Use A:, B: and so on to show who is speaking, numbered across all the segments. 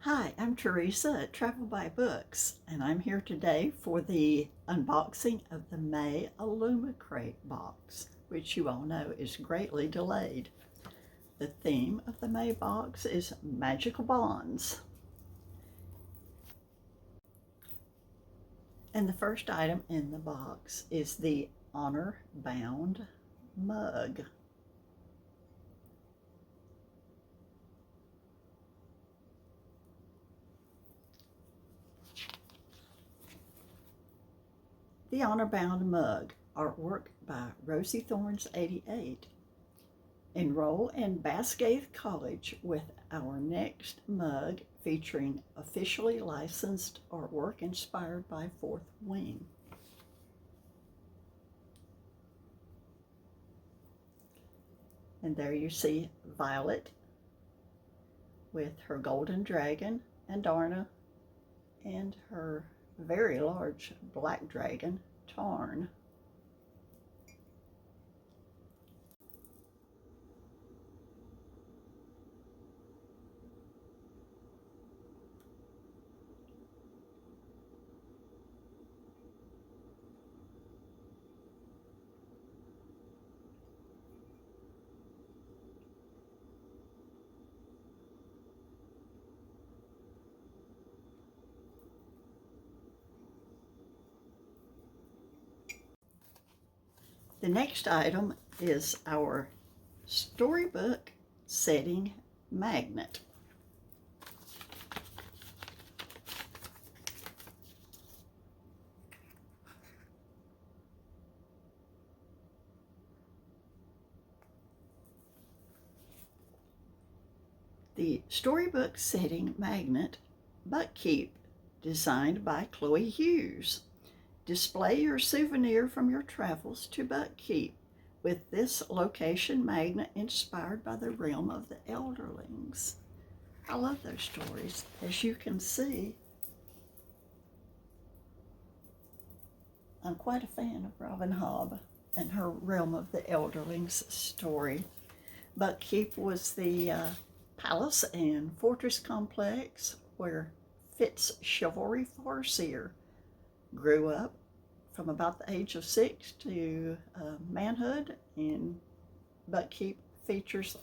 A: Hi, I'm Teresa at Travel by Books, and I'm here today for the unboxing of the May Illumicrate box, which you all know is greatly delayed. The theme of the May box is magical bonds. And the first item in the box is the HonorBound Mug. The HonorBound Mug, artwork by Rosie Thorns 88. Enroll in Basgaith College with our next mug featuring officially licensed artwork inspired by Fourth Wing. And there you see Violet with her golden dragon and Darna and her very large black dragon, Tarn. The next item is our Storybook setting magnet. The Storybook setting magnet Buckkeep, designed by Chloe Hughes. Display your souvenir from your travels to Buckkeep with this location magnet inspired by the realm of the Elderlings. I love those stories. As you can see, I'm quite a fan of Robin Hobb and her Realm of the Elderlings story. Buckkeep was the palace and fortress complex where Fitz Chivalry Farseer grew up from about the age of 6 to manhood, and Buckkeep features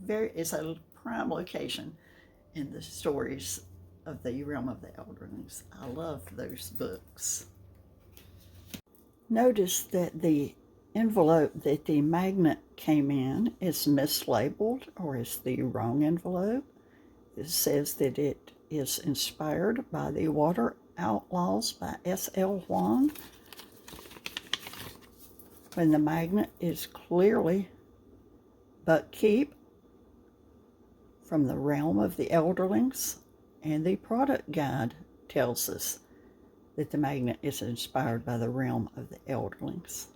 A: is a prime location in the stories of the Realm of the Elderlings. I love those books. Notice that the envelope that the magnet came in is mislabeled, or is the wrong envelope. It says that it is inspired by the Water Outlaws by S.L. Huang, when the magnet is clearly Buckkeep from the Realm of the Elderlings, and the product guide tells us that the magnet is inspired by the Realm of the Elderlings.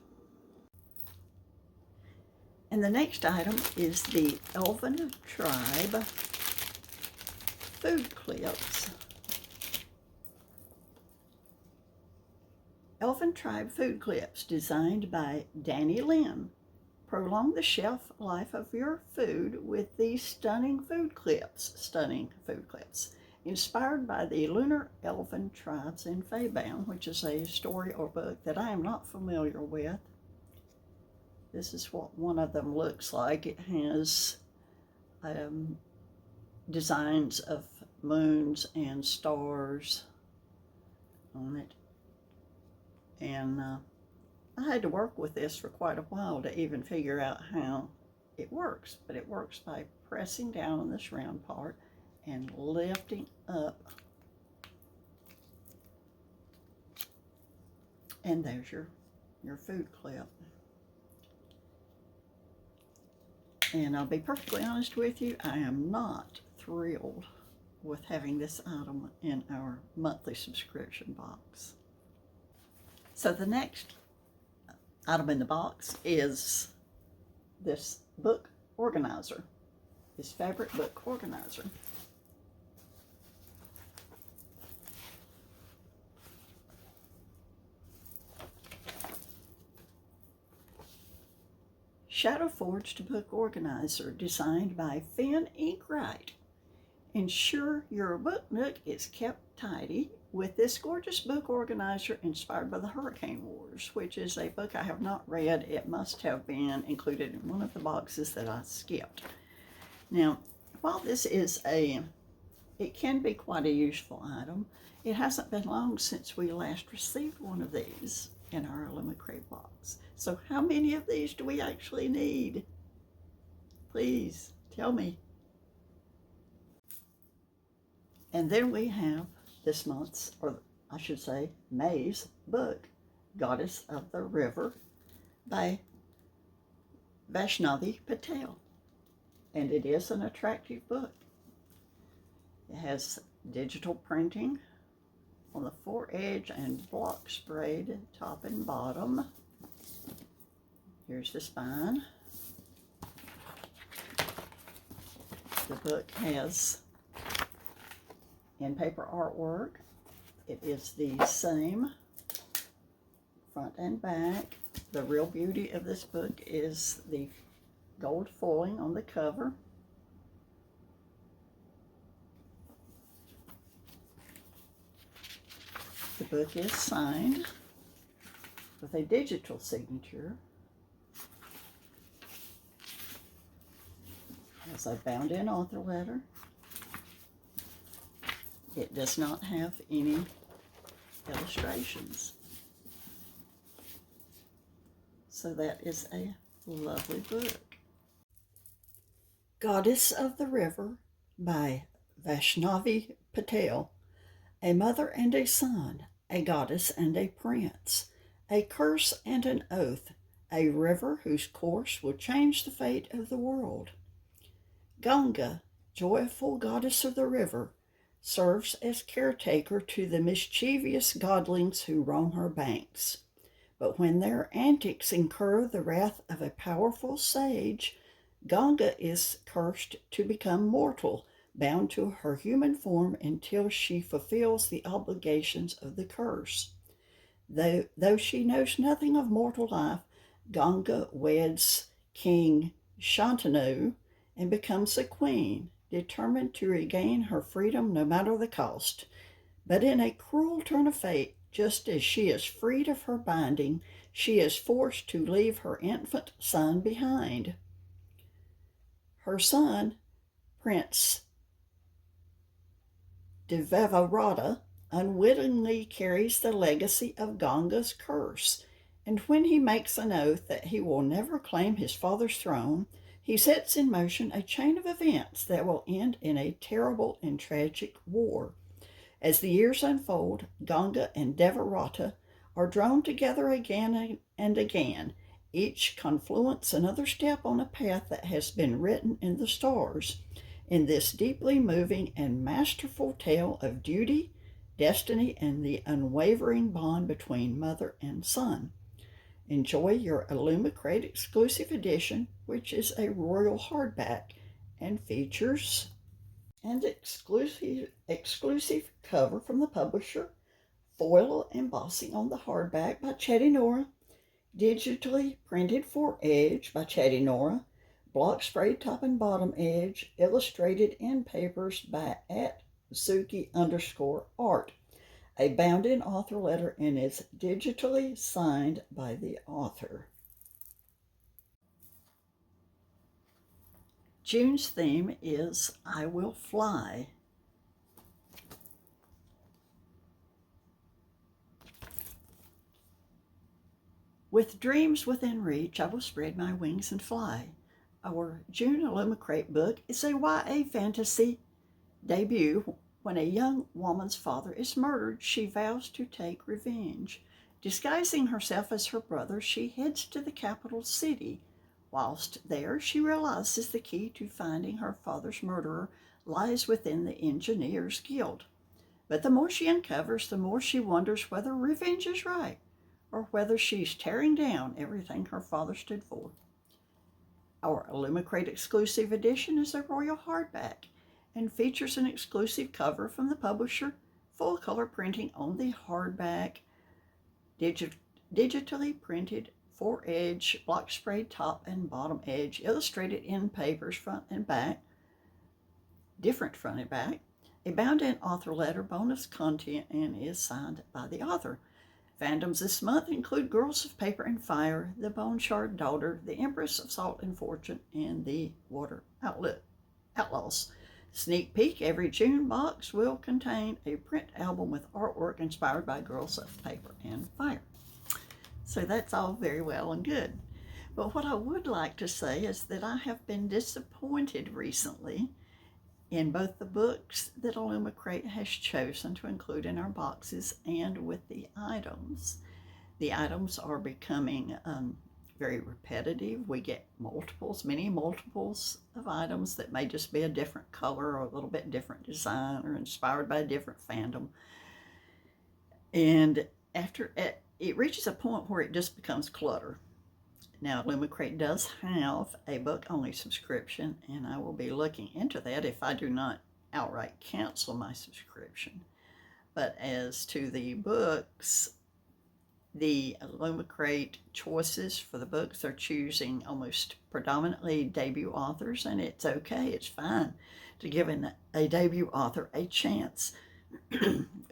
A: And the next item is the Elven Tribe food clips. Elven Tribe food clips, designed by Danny Lynn. Prolong the shelf life of your food with these stunning food clips. Inspired by the Lunar Elven Tribes in Feybound, which is a story or book that I am not familiar with. This is what one of them looks like. It has designs of moons and stars on it. And I had to work with this for quite a while to even figure out how it works. But it works by pressing down on this round part and lifting up. And there's your food clip. And I'll be perfectly honest with you, I am not thrilled with having this item in our monthly subscription box. So the next item in the box is this book organizer, this fabric book organizer. Shadow Forged book organizer, designed by Finn Inkwright. Ensure your book nook is kept tidy with this gorgeous book organizer inspired by the Hurricane Wars, which is a book I have not read. It must have been included in one of the boxes that I skipped. Now, while this is it can be quite a useful item, it hasn't been long since we last received one of these in our Illumicrate box. So how many of these do we actually need? Please tell me. And then we have this month's, or I should say May's book, Goddess of the River by Vaishnavi Patel. And it is an attractive book. It has digital printing on the foredge and block sprayed top and bottom. Here's the spine. The book has in paper artwork. It is the same front and back. The real beauty of this book is the gold foiling on the cover. The book is signed with a digital signature. It has a bound-in author letter. It does not have any illustrations. So that is a lovely book. Goddess of the River by Vaishnavi Patel. A mother and a son, a goddess and a prince, a curse and an oath, a river whose course will change the fate of the world. Ganga, joyful goddess of the river, serves as caretaker to the mischievous godlings who roam her banks. But when their antics incur the wrath of a powerful sage, Ganga is cursed to become mortal, bound to her human form until she fulfills the obligations of the curse. Though she knows nothing of mortal life, Ganga weds King Shantanu and becomes a queen, determined to regain her freedom no matter the cost. But in a cruel turn of fate, just as she is freed of her binding, she is forced to leave her infant son behind. Her son, Prince Devavrata, unwittingly carries the legacy of Ganga's curse, and when he makes an oath that he will never claim his father's throne, he sets in motion a chain of events that will end in a terrible and tragic war. As the years unfold, Ganga and Devavrata are drawn together again and again, each confluence another step on a path that has been written in the stars, in this deeply moving and masterful tale of duty, destiny, and the unwavering bond between mother and son. Enjoy your Illumicrate exclusive edition, which is a royal hardback and features an exclusive cover from the publisher, foil embossing on the hardback by Chatty Nora, digitally printed foredge by Chatty Nora, block sprayed top and bottom edge, illustrated in papers by @Suki_art. A bound-in author letter and is digitally signed by the author. June's theme is I Will Fly. With dreams within reach, I will spread my wings and fly. Our June Illumicrate book is a YA fantasy debut. When a young woman's father is murdered, she vows to take revenge. Disguising herself as her brother, she heads to the capital city. Whilst there, she realizes the key to finding her father's murderer lies within the Engineers Guild. But the more she uncovers, the more she wonders whether revenge is right, or whether she's tearing down everything her father stood for. Our Illumicrate exclusive edition is a royal hardback and features an exclusive cover from the publisher, full color printing on the hardback, digitally printed foredge, block sprayed top and bottom edge, illustrated in papers front and back, different front and back, a bound-in author letter, bonus content, and is signed by the author. Fandoms this month include Girls of Paper and Fire, The Bone Shard Daughter, The Empress of Salt and Fortune, and The Water Outlaws. Sneak peek: every June box will contain a print album with artwork inspired by Girls of Paper and Fire. So that's all very well and good. But what I would like to say is that I have been disappointed recently in both the books that Illumicrate has chosen to include in our boxes and with the items. The items are becoming very repetitive. We get many multiples of items that may just be a different color or a little bit different design or inspired by a different fandom. And after it reaches a point where it just becomes clutter. Now, Illumicrate does have a book-only subscription, and I will be looking into that if I do not outright cancel my subscription. But as to the books, the Illumicrate choices for the books are choosing almost predominantly debut authors, and it's okay, it's fine to give a debut author a chance.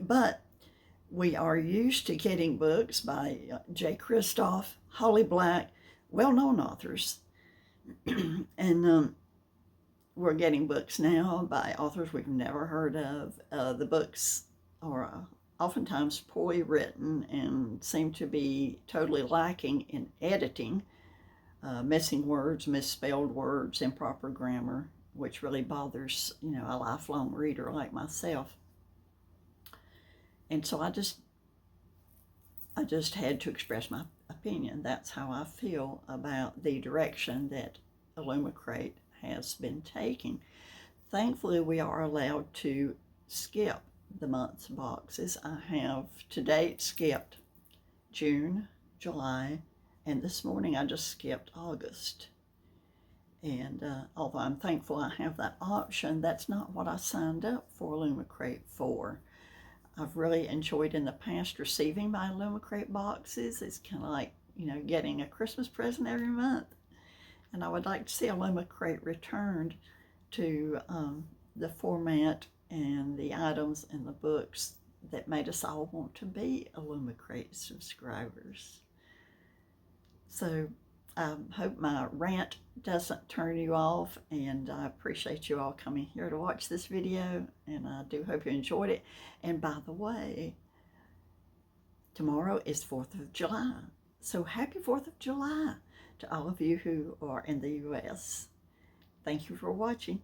A: But we are used to getting books by J. Kristoff, Holly Black, well-known authors, and we're getting books now by authors we've never heard of. The books are oftentimes poorly written and seem to be totally lacking in editing, missing words, misspelled words, improper grammar, which really bothers, a lifelong reader like myself. And so I just had to express my opinion. That's how I feel about the direction that Illumicrate has been taking. Thankfully, we are allowed to skip the month's boxes. I have to date skipped June, July, and this morning I just skipped August. And although I'm thankful I have that option, that's not what I signed up for Illumicrate for. I've really enjoyed in the past receiving my Illumicrate boxes. It's kind of like, getting a Christmas present every month. And I would like to see Illumicrate returned to the format and the items and the books that made us all want to be Illumicrate subscribers. So I hope my rant doesn't turn you off, and I appreciate you all coming here to watch this video, and I do hope you enjoyed it. And by the way, tomorrow is 4th of July, so happy 4th of July to all of you who are in the U.S. Thank you for watching.